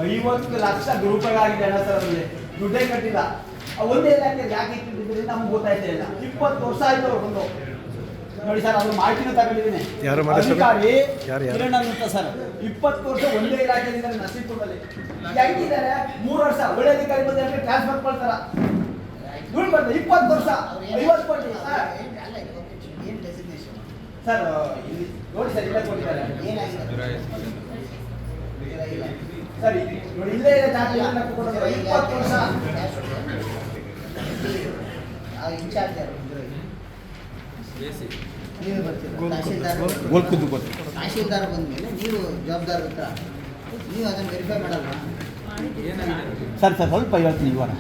50 ಲಕ್ಷ ರೂಪಾಯಿಗಾಗಿದೆ ಹಣ ಸರ್. ಅವರಿಗೆ ದುಡ್ಡೇ ಕಟ್ಟಿಲ್ಲ. ಒಂದೇ ಇಲಾಖೆ ಯಾಕೆ ಇಟ್ಟಿದ್ರೆ ನಮ್ಗೆ ಗೊತ್ತಾಯ್ತಾ ಇಲ್ಲ. 20 ವರ್ಷ ಆಯ್ತು ಅವ್ರು ಬಂದು. ನೋಡಿ ಸರ್, ಅದು ಮಾಹಿತಿನೂ ತಗೊಂಡಿದ್ದೀನಿ. ಅಧಿಕಾರಿ ಕಿರಣ್ ಅಂತ ಸರ್ 20 ವರ್ಷ ಒಂದೇ ಇಲಾಖೆಯಲ್ಲಿ ನರಸೀಪುರದಲ್ಲಿ ಹೆಂಗಿದ್ದಾರೆ. 3 ವರ್ಷ ಒಳ್ಳೆ ಅಧಿಕಾರಿ ಬಂದ್ರೆ ಟ್ರಾನ್ಸ್ಫರ್ ಮಾಡ್ತಾರ. ದುಡ್ಡು ಬರ್ತದೆ 20 ವರ್ಷ 50 ಕೋಟಿ ಸರ್. ಇಲ್ಲಿ ನೋಡಿ ಸರ್, ಇಲ್ಲ ಕೊಟ್ಟಿದ್ದಾರೆ ಸರ್. ನೋಡಿ ಇಲ್ಲೇ ಇದೆ ಜಾತಿ 20 ವರ್ಷ ತಹಶೀಲ್ದಾರ್ ಬಂದ್ಮೇಲೆ ನೀವು ಜವಾಬ್ದಾರ ಹತ್ರ ನೀವು ಅದನ್ನು ವೆರಿಫೈ ಮಾಡಲ್ವಾ ಸರ್? ಸ್ವಲ್ಪ ಹೇಳ್ತೀನಿ, ಇವಾಗ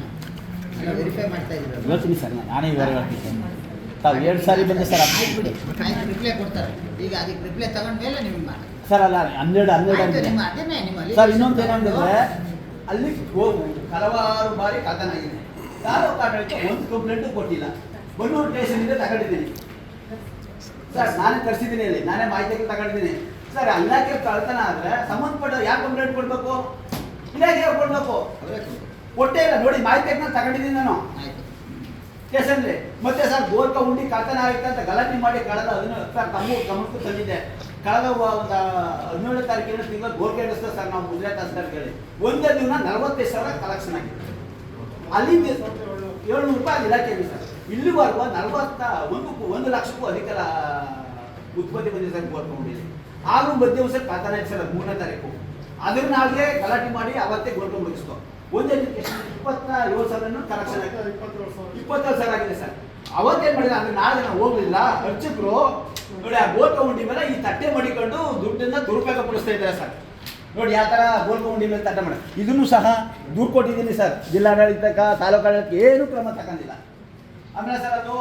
ವೆರಿಫೈ ಮಾಡ್ತಾ ಇದ್ದೀರಾ? ಹೇಳ್ತೀನಿ ಸರ್, ನಾನೇ ಇವಾಗ ಹೇಳ್ತೀನಿ. ತಾವು 2 ಸಾರಿ ಬಂದೆ ಸರ್. ಬಿಡಿ, ರಿಪ್ಲೈ ಕೊಡ್ತಾರೆ. ಈಗ ಅದಕ್ಕೆ ರಿಪ್ಲೈ ತಗೊಂಡ್ಮೇಲೆ ನಿಮ್ಗೆ ಮಾಡಿ ಸರ್. ಅಲ್ಲ 12 ಸರ್. ಇನ್ನೊಂದು ಏನಂದ್ರೆ ಅಲ್ಲಿ ಹಲವಾರು ಬಾರಿ ಕಥನ ಆಗಿದೆ. ತಾಲೂಕು ಆಡಳಿತ ಒಂದು ಕಂಪ್ಲೇಂಟ್ ಕೊಟ್ಟಿಲ್ಲ. ಬನ್ನೂರು ಸ್ಟೇಷನಿಂದ ತಗೊಂಡಿದ್ದೀನಿ ಸರ್. ನಾನೇ ತರಿಸಿದ್ದೀನಿ, ಅಲ್ಲಿ ನಾನೇ ಮಾಹಿತಿ ತಗೊಂಡಿದ್ದೀನಿ ಸರ್. ಇಲಾಖೆ ಕಳ್ತನ ಆದರೆ ಸಂಬಂಧಪಟ್ಟ ಯಾಕೆ ಕಂಪ್ಲೇಂಟ್ ಕೊಡಬೇಕು? ಇಲಾಖೆ ಕೊಡಬೇಕು. ಕೊಟ್ಟೇ ಇಲ್ಲ. ನೋಡಿ ಮಾಹಿತಿ ತಗೊಂಡಿದ್ದೀನಿ ನಾನು ಸ್ಟೇಷನ್ಲಿ. ಮತ್ತೆ ಸರ್ ಗೋರ್ಕ ಉಂಡಿ ಕಳ್ತನ ಆಗುತ್ತೆ ಅಂತ ಗಲಾಟೆ ಮಾಡಿ ಕಳೆದ 17 ಸರ್ ತಮ್ಮ ಗಮನಕ್ಕೂ ತಂದಿದ್ದೆ. ಕಳೆದ ಒಂದು 17ನೇ ತಾರೀಕಿನ ತಿಂಗಳು ಗೋರ್ಕೆ ನಡೆಸ್ತಾರೆ ಸರ್. ನಾವು ಮುದ್ರಾ ತಹಸೀಲ್ದಾರ್ಗಳಿಗೆ ಒಂದೇ ದಿನ 45,000 ಕಲೆಕ್ಷನ್ ಆಗಿದೆ. ಅಲ್ಲಿಂದ 700 ರೂಪಾಯಿ ಇಲಾಖೆ ಇದೆ ಸರ್. ಇಲ್ಲಿವರೆಗೂ 1 ಲಕ್ಷಕ್ಕೂ ಅಧಿಕ ಉತ್ಪತ್ತಿ ಬಂದಿದೆ ಸರ್ ಗೋರ್ಕ ಉಂಡಿಲಿ. ಆದ್ರೂ ಮಧ್ಯವರ್ಷ ಕಳ್ತನ ಆಯ್ತು ಸರ್ 3ನೇ ತಾರೀಕು. ಅದ್ರ ನಾಳೆ ಗಲಾಟೆ ಮಾಡಿ ಅವತ್ತೇ ಗೋರ್ಕ ಮುಗಿಸ್ತು. ಒಂದೇ 27,000 ಕಲೆಕ್ಷನ್ ಆಗಿದೆ. 22,000 ಆಗಿದೆ ಸರ್. ಅವತ್ತೇನ್ ಮಾಡಿದ್ರೆ ಅಂದ್ರೆ ನಾಳೆ ನಾವು ಹೋಗ್ಲಿಲ್ಲ. ಅರ್ಚಕರು ನೋಡಿ ಆ ಗೋರ್ಕ ಉಂಡಿ ಮೇಲೆ ಈ ತಟ್ಟೆ ಮಾಡಿಕೊಂಡು ದುಡ್ಡನ್ನ ದುರುಪಯೋಗ ಪಡಿಸ್ತಾ ಇದ್ದಾರೆ ಸರ್. ನೋಡಿ ಯಾವ ತರ ಗೋರ್ಕ ಉಂಡಿ ಮೇಲೆ ತಟ್ಟೆ ಮಾಡಿ ಇದನ್ನು ಸಹ ದೂರು ಕೊಟ್ಟಿದ್ದೀನಿ ಸರ್. ಜಿಲ್ಲಾಡಳಿತಕ್ಕೆ ತಾಲೂಕು ಆಡಳಿತಕ್ಕೆ ಏನು ಕ್ರಮ ತಗೊಂಡಿಲ್ಲ. ಆಮೇಲೆ ಸರ್ ಅದು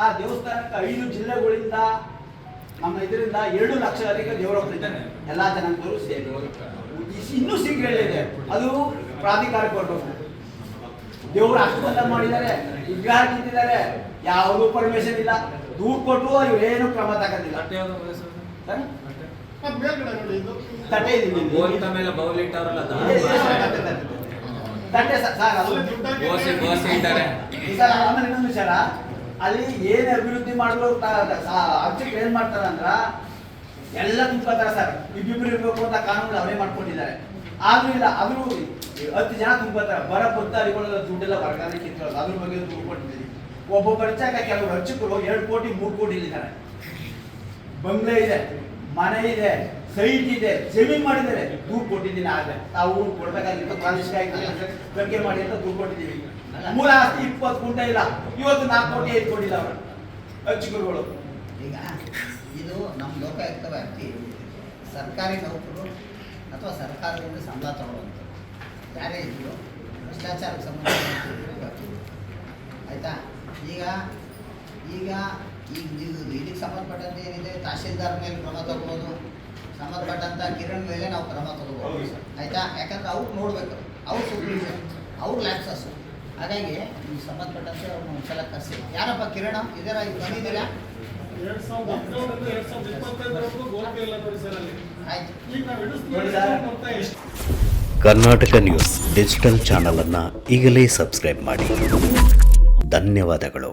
ಆ ದೇವಸ್ಥಾನಕ್ಕೆ 5 ಜಿಲ್ಲೆಗಳಿಂದ ನಮ್ಮ ಇದರಿಂದ 2 ಲಕ್ಷ ಅಧಿಕ ದೇವರೊಬ್ಬರಿದ್ದಾರೆ. ಎಲ್ಲಾ ಜನಾಂಗದವರು ಸೇರಿ ಇನ್ನೂ ಸಿಗ್ಗಳಿದೆ. ಅದು ಪ್ರಾಧಿಕಾರಕ್ಕೆ ಕೊಟ್ಟರು. ದೇವರು ಅಷ್ಟು ಬಂದ ಮಾಡಿದ್ದಾರೆ, ವಿಗ್ರಹ ಕಿತ್ತಿದ್ದಾರೆ, ಯಾವುದೂ ಪರ್ಮಿಷನ್ ಇಲ್ಲ. ದೂರು ಕೊಟ್ಟು ಇವ್ರೇನು ಕ್ರಮ ತಗೊಂಡಿಲ್ಲ. ತಟ್ಟೆ ಇದೀನಿ ತಟ್ಟೆ ಸರ್. ಆಮೇಲೆ ಇನ್ನೊಂದು ವಿಚಾರ, ಅಲ್ಲಿ ಏನ್ ಅಭಿವೃದ್ಧಿ ಮಾಡಲು ಅರ್ಚಕರು ಏನ್ ಮಾಡ್ತಾರ ಅಂದ್ರ ಎಲ್ಲ ತುಂಬ್ಕೋತಾರ ಸರ್. ಇಬ್ಬಿಬ್ರು ಇರ್ಬೇಕು ಅಂತ ಕಾನೂನು ಅವರೇ ಮಾಡ್ಕೊಂಡಿದ್ದಾರೆ. ಆದ್ರೂ ಇಲ್ಲ, ಆದ್ರೂ 10 ಜನ ತುಂಬ್ಕೋತಾರ. ಬರ ಪುತ್ತಾರಿಗಳ ದುಡ್ಡೆಲ್ಲ ವರ್ಗಾವಣೆ ಕಿತ್ಕೊಳ್ಳೋದು. ಅದ್ರ ಬಗ್ಗೆ ದೂರು ಕೊಟ್ಟಿದ್ದೀವಿ. ಒಬ್ಬೊಬ್ಬ ಅರ್ಚಕ ಕೆಲವರು ಅರ್ಚಕರು 2 ಕೋಟಿ 3 ಕೋಟಿ ಇಲ್ಲಿದ್ದಾರೆ. ಬಂಗ್ಲೆ ಇದೆ, ಮನೆ ಇದೆ, ಸೈಟ್ ಇದೆ, ಜಮೀನ್ ಮಾಡಿದ್ದಾರೆ. ದೂರು ಕೊಟ್ಟಿದ್ದೀನಿ. ಆದ್ರೆ ತಾವು ಕೊಡ್ಬೇಕಾಗಿತ್ತು ಪ್ರಾದೇಶಿಕ ಬಗ್ಗೆ ಮಾಡಿ ಅಂತ ದೂರು ಕೊಟ್ಟಿದ್ದೀವಿ. ಮೂಲ ಆಸ್ತಿ 20 ಗುಂಟೆ ಇಲ್ಲ. ಇವತ್ತು 4 ಕೋಟಿ 5 ಕೊಟ್ಟಿಲ್ಲ ಅವರು ಅರ್ಚಕರುಗಳು. ಈಗ ಇದು ನಮ್ಮ ಲೋಕಾಯುಕ್ತ ವ್ಯಾಪ್ತಿ. ಸರ್ಕಾರಿ ನೌಕರರು ಅಥವಾ ಸರ್ಕಾರದಿಂದ ಸಂಬಳ ತಗೊಳ್ಳುವಂಥದ್ದು ಯಾರೇ ಇದ್ರು ಭ್ರಷ್ಟಾಚಾರಕ್ಕೆ ಸಂಬಂಧಿಸಿದ ಆಯಿತಾ. ಈಗ ಇದಕ್ಕೆ ಸಂಬಂಧಪಟ್ಟಂತೆ ಏನಿದೆ, ತಹಶೀಲ್ದಾರ್ ಮೇಲೆ ಕ್ರಮ ತಗೋಬೋದು, ಸಂಬಂಧಪಟ್ಟಂಥ ಕಿರಣ್ ಮೇಲೆ ನಾವು ಕ್ರಮ ತಗೋಬೋದು ಆಯಿತಾ. ಯಾಕಂದ್ರೆ ಅವ್ರು ನೋಡಬೇಕು, ಅವ್ರು ಸೂಪರ್ವಿಷನ್, ಅವ್ರು ಲ್ಯಾಕ್ಸಸ್ಸು. ಹಾಗಾಗಿ ಈ ಸಂಬಂಧಪಟ್ಟಂತೆ ಅವ್ರನ್ನ ಒಂದ್ಸಲ ಕರೆಸಿ. ಯಾರಪ್ಪ ಕಿರಣ ಇದರ ಬಂದಿದ್ದೀರಾ? ಕರ್ನಾಟಕ ನ್ಯೂಸ್ ಡಿಜಿಟಲ್ ಚಾನಲ್ ಅನ್ನು ಈಗಲೇ ಸಬ್ಸ್ಕ್ರೈಬ್ ಮಾಡಿ. ಧನ್ಯವಾದಗಳು.